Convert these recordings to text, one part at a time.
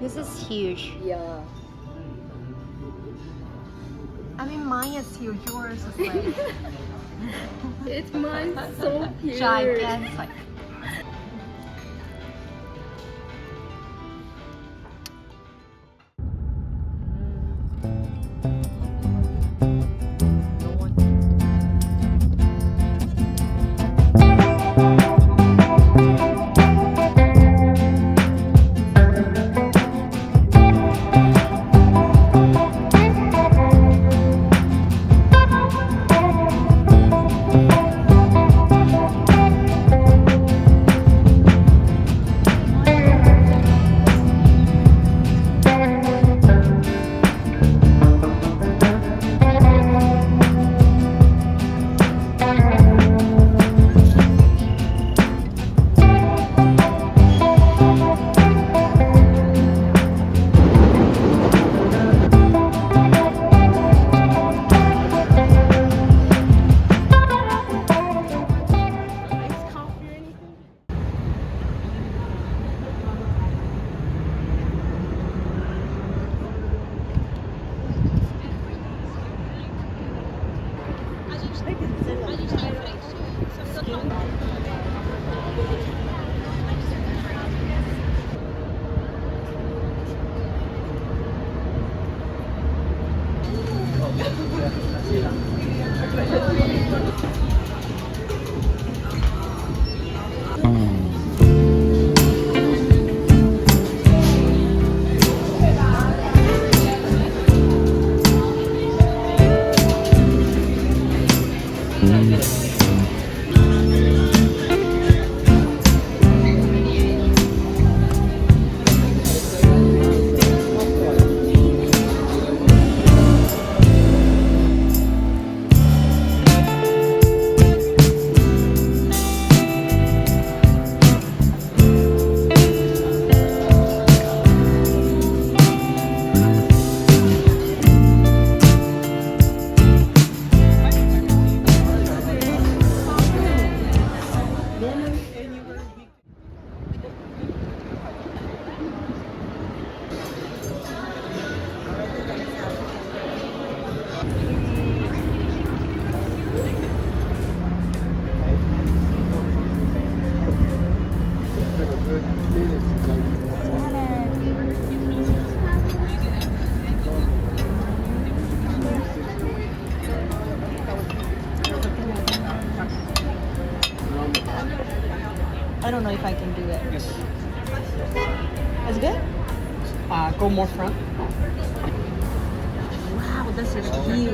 This is huge. Yeah. I mean, mine is huge. Yours is like It's mine so huge. gigantic. I don't know if I can do it. Yes. It's good? Go more front. Wow, this is huge.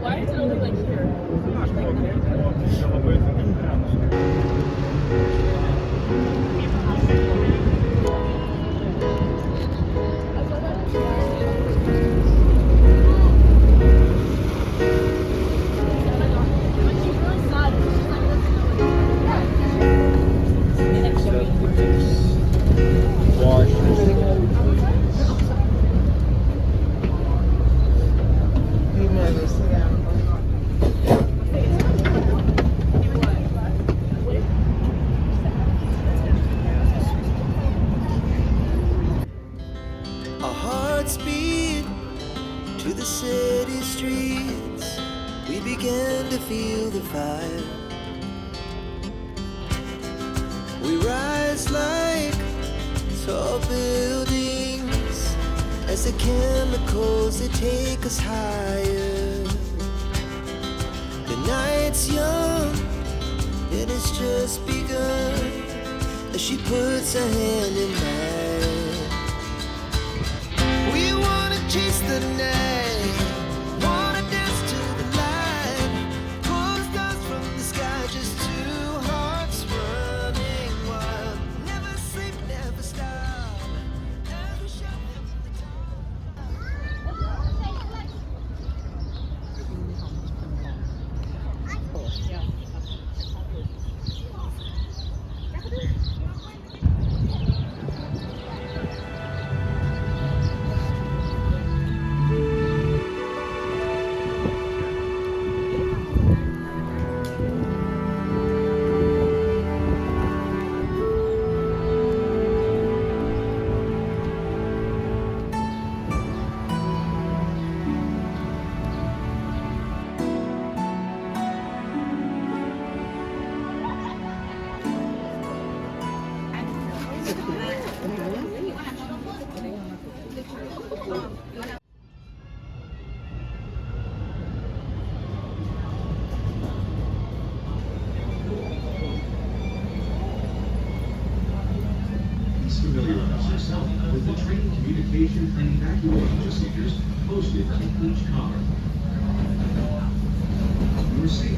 Why is it only like here? Our hearts beat to the city streets. We began to feel the fire. We rise like tall buildings as the chemicals they take us higher. The night's young and it's just begun as she puts her hand in mine. We wanna chase the night, wanna dance to the light, pull the stars from the sky, just two hearts running wild. Never sleep, never stop, as we shout from the top. please familiarize yourself with the train communication and evacuation procedures posted in each car. Your safety